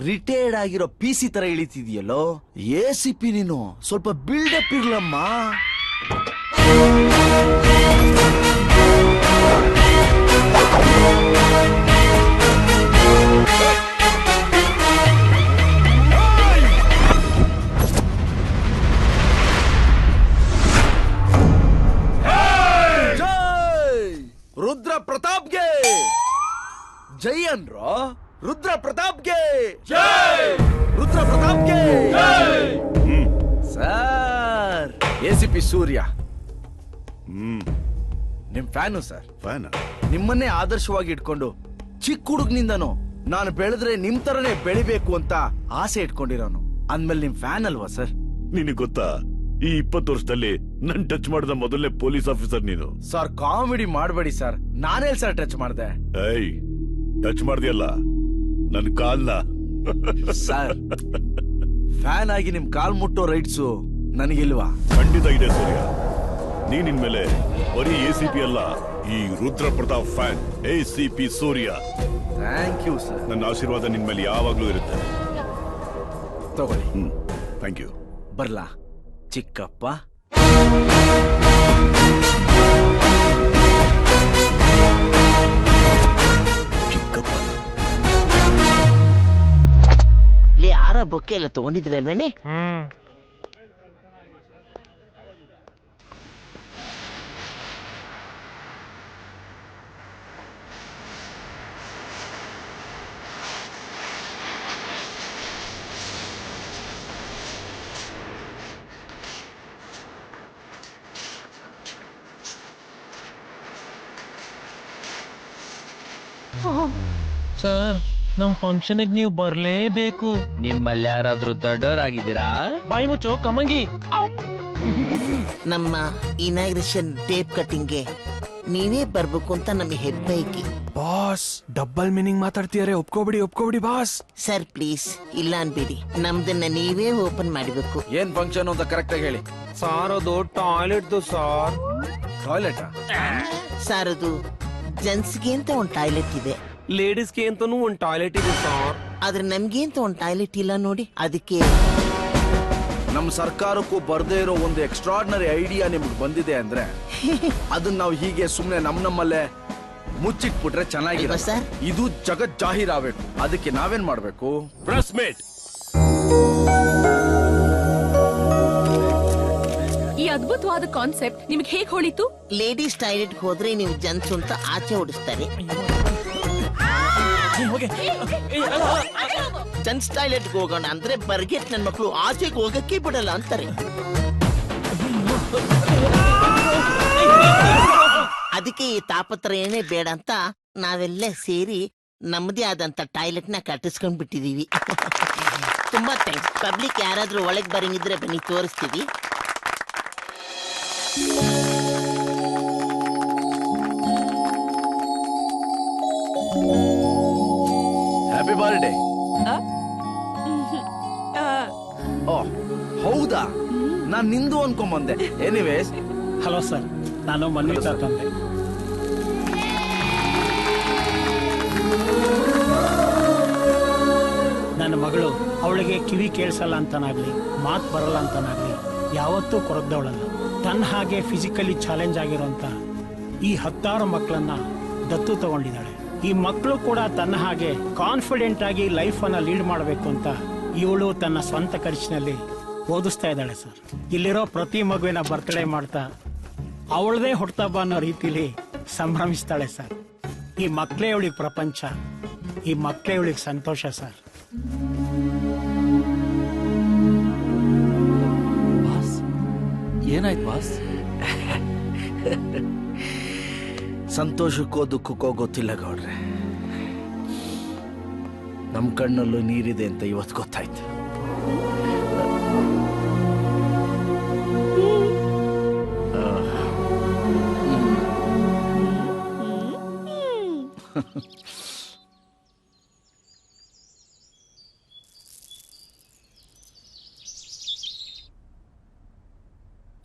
Retired ಆಗಿರೋ PC ತರ ಇಳಿತಿದ್ಯಲ್ಲೋ. ACP ನೀನು ಸ್ವಲ್ಪ ಬಿಲ್ಡಪ್ ಇರ್ಲಮ್ಮ. ರುದ್ರ ಪ್ರತಾಪ್ಗೆ ಜೈ ಅನ್ರೋ. ರುದ್ರ ಪ್ರತಾಪ್ಗೆ ಜೈ. ರುದ್ರ ಪ್ರತಾಪ್ಗೆ ಜೈ. ಸರ್ ACP ಸೂರ್ಯ ನಿಮ್ ಫ್ಯಾನು ಸರ್. ನಿಮ್ಮನ್ನೇ ಆದರ್ಶವಾಗಿ ಇಟ್ಕೊಂಡು ಚಿಕ್ಕ ಹುಡುಗ್ನಿಂದನು ನಾನು ಬೆಳೆದ್ರೆ ನಿಮ್ ತರನೇ ಬೆಳಿಬೇಕು ಅಂತ ಆಸೆ ಇಟ್ಕೊಂಡಿರೋನು. ಅಂದ್ಮೇಲೆ ನಿಮ್ ಫ್ಯಾನ್ ಅಲ್ವಾ ಸರ್? ನಿನಗೆ ಗೊತ್ತಾ, ಈ 20 ವರ್ಷದಲ್ಲಿ ನನ್ ಟಚ್ ಮಾಡಿದ ಮೊದಲನೇ ಪೊಲೀಸ್ ಆಫೀಸರ್ ನೀನು. ಸರ್ ಕಾಮಿಡಿ ಮಾಡಬೇಡಿ ಸರ್. ನಾನೇಲ್ ಸರ್ ಟಚ್ ಮಾಡ್ದೆ? ಏಯ್, ಟಚ್ ಮಾಡ್ದಿಯಲ್ಲ ನನ್ ಕಾಲ್ನ. ಸರ್ ಫ್ಯಾನ್ ಆಗಿ ನಿಮ್ ಕಾಲ್ ಮುಟ್ಟೋ ರೈಟ್ಸು ನನಗಿಲ್ವಾ? ಖಂಡಿತ ಇದೆ ಸೂರ್ಯ. ನೀನ್ ಇನ್ಮೇಲೆ ಬರೀ ACP ಅಲ್ಲ, ಈ Rudra Pratap fan ACP Surya. Thank you sir. ನನ್ನ ಆಶೀರ್ವಾದ ನಿನ್ ಮೇಲೆ ಯಾವಾಗ್ಲೂ ಇರುತ್ತೆ. ತಗೊಳ್ಳಿ. Thank you. ಬರ್ಲಾ ಚಿಕ್ಕಪ್ಪ? ಚಿಕ್ಕಪ್ಪ ಯಾರ ಬೊಕ್ಕೆ ಎಲ್ಲ ತಗೊಂಡಿದ್ರಲ್ವೇನೆ? ಸರ್, ನಮ್ ಫಂಕ್ಷನ್ಗೆ ನೀವು ಬರ್ಲೇಬೇಕು. ನಿಮ್ಮಲ್ಲಿ ಯಾರಾದ್ರೂ ದೊಡ್ಡವರಾಗಿದ್ದೀರಾ? ಬಾಯಿ ಮುಚ್ಚೋ ಕಮಂಗಿ. ನಮ್ಮ ಇನಾಗ್ರೇಷನ್ ಟೇಪ್ ಕಟಿಂಗ್ಗೆ ನೀವೇ ಬರ್ಬೇಕು ಅಂತ ನಮಗೆ ಹೆಬ್ಬೈಕಿ. ಬಾಸ್ ಡಬಲ್ ಮೀನಿಂಗ್ ಮಾತಾಡ್ತಿದಾರೆ. ಒಪ್ಕೋಬಿಡಿ ಬಾಸ್. ಸರ್ ಪ್ಲೀಸ್ ಇಲ್ಲ ಅನ್ಬೇಡಿ, ನಮ್ದನ್ನ ನೀವೇ ಓಪನ್ ಮಾಡಬೇಕು. ಏನ್ ಫಂಕ್ಷನ್ ಅಂತ ಕರೆಕ್ಟ್ ಆಗಿ ಹೇಳಿ. ಸಾರ್ ಅದು ಟಾಯ್ಲೆಟ್ ಸಾರ್. ಟಾಯ್ಲೆಟ್? ಸರ್ ಅದು ಜೆಂಟ್ಸ್ಗೆ ಅಂತ ಒಂದು ಟಾಯ್ಲೆಟ್ ಇದೆ, ಲೇಡೀಸ್ಗೆ ಅಂತಾನೂ ಒಂದು ಟಾಯ್ಲೆಟ್ ಇದೆ ಸಾರ್. ಆದ್ರೆ ನಮ್ಗೆ ಅಂತ ಒಂದು ಟಾಯ್ಲೆಟ್ ಇಲ್ಲ ನೋಡಿ. ಅದಕ್ಕೆ ನಮ್ ಸರ್ಕಾರಕ್ಕೂ ಬರ್ದೇ ಇರೋ ಒಂದು ಎಕ್ಸ್ಟ್ರಾರ್ಡಿನರಿ ಐಡಿಯಾ ನಿಮ್ಗೆ ಬಂದಿದೆ ಅಂದ್ರೆ ಅದನ್ನ ನಾವು ಹೀಗೆ ಸುಮ್ನೆ ನಮ್ಮಲ್ಲೇ ಮುಚ್ಚಿಟ್ಬಿಟ್ರೆ ಚೆನ್ನಾಗಿಲ್ಲ ಸರ್. ಇದು ಜಗತ್ ಜಾಹೀರ್ ಆಗ್ಬೇಕು. ಅದಕ್ಕೆ ನಾವೇನ್ ಮಾಡ್ಬೇಕು? Press meet. ಈ ಅದ್ಭುತವಾದ ಕಾನ್ಸೆಪ್ಟ್ ನಿಮ್ಗೆ ಹೇಗ್ ಹೊಳಿತು? ಲೇಡೀಸ್ ಟಾಯ್ಲೆಟ್ ಹೋದ್ರೆ ನೀವು ಜೆಂಟ್ಸ್ ಅಂತ ಆಚೆ ಓಡಿಸ್ತಾರೆ. ಜೆಂಟ್ಸ್ ಟಾಯ್ಲೆಟ್ ಹೋಗೋಣ ಅಂದ್ರೆ ಬರ್ಗೆಟ್ ನನ್ ಮಕ್ಕಳು ಆಚೆಗೆ ಹೋಗಕ್ಕೆ ಬಿಡಲ್ಲ ಅಂತಾರೆ. ಅದಕ್ಕೆ ಈ ತಾಪತ್ರಯನೇ ಬೇಡ ಅಂತ ನಾವೆಲ್ಲ ಸೇರಿ ನಮ್ಮದೇ ಆದಂತ ಟಾಯ್ಲೆಟ್ ನ ಕಟ್ಟಿಸ್ಕೊಂಡ್ ಬಿಟ್ಟಿದೀವಿ. ತುಂಬಾ ಥ್ಯಾಂಕ್ಸ್. ಪಬ್ಲಿಕ್ ಯಾರಾದ್ರೂ ಒಳಗ್ ಬರಂಗಿದ್ರೆ ಬನ್ನಿ ತೋರಿಸ್ತೀವಿ. Happy birthday. ಓ ಹೌದಾ, ನಾನ್ ನಿಂದು ಅನ್ಕೊಂಬಂದೆ. ಎನಿವೇಸ್, ಹಲೋ ಸರ್, ನಾನು ಮನ್ವಿತಾ ತಂದೆ. ನನ್ನ ಮಗಳು ಅವಳಿಗೆ ಕಿವಿ ಕೇಳಿಸಲ್ಲ ಅಂತನಾಗ್ಲಿ, ಮಾತು ಬರಲ್ಲ ಅಂತನಾಗ್ಲಿ ಯಾವತ್ತೂ ಕೊರಗ್ದವಳಲ್ಲ. ತನ್ನ ಹಾಗೆ ಫಿಸಿಕಲಿ ಚಾಲೆಂಜ್ ಆಗಿರೋಂಥ ಈ 10 ಮಕ್ಕಳನ್ನ ದತ್ತು ತಗೊಂಡಿದ್ದಾಳೆ. ಈ ಮಕ್ಕಳು ಕೂಡ ತನ್ನ ಹಾಗೆ ಕಾನ್ಫಿಡೆಂಟ್ ಆಗಿ ಲೈಫ್ ಅನ್ನ ಲೀಡ್ ಮಾಡಬೇಕು ಅಂತ ಇವಳು ತನ್ನ ಸ್ವಂತ ಖರ್ಚಿನಲ್ಲಿ ಓದಿಸ್ತಾ ಇದ್ದಾಳೆ ಸರ್. ಇಲ್ಲಿರೋ ಪ್ರತಿ ಮಗುವಿನ ಬರ್ತ್ಡೇ ಮಾಡ್ತಾ ಅವಳದೇ ಹುಟ್ಟುಹಬ್ಬ ಅನ್ನೋ ರೀತಿಲಿ ಸಂಭ್ರಮಿಸ್ತಾಳೆ ಸರ್. ಈ ಮಕ್ಕಳೇ ಇವಳಿಗೆ ಪ್ರಪಂಚ, ಈ ಮಕ್ಕಳೇ ಇವಳಿಗೆ ಸಂತೋಷ ಸರ್. ಏನಾಯ್ತು ಬಾಸ್? ಸಂತೋಷಕ್ಕೋ ದುಃಖಕ್ಕೋ ಗೊತ್ತಿಲ್ಲ ಗೌಡ್ರೆ. ನಮ್ ಕಣ್ಣಲ್ಲೂ ನೀರಿದೆ ಅಂತ ಇವತ್ತು ಗೊತ್ತಾಯ್ತು.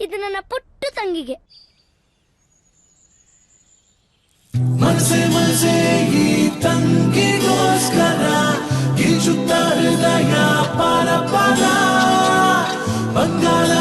ಇದು ನನ್ನ ಪುಟ್ಟ ತಂಗಿಗೆ. ಮನಸೆ ಈ ತಂಗಿಗೋಸ್ಕರ ಗಿಂಚುತ್ತಾರೆ ಕಾಲ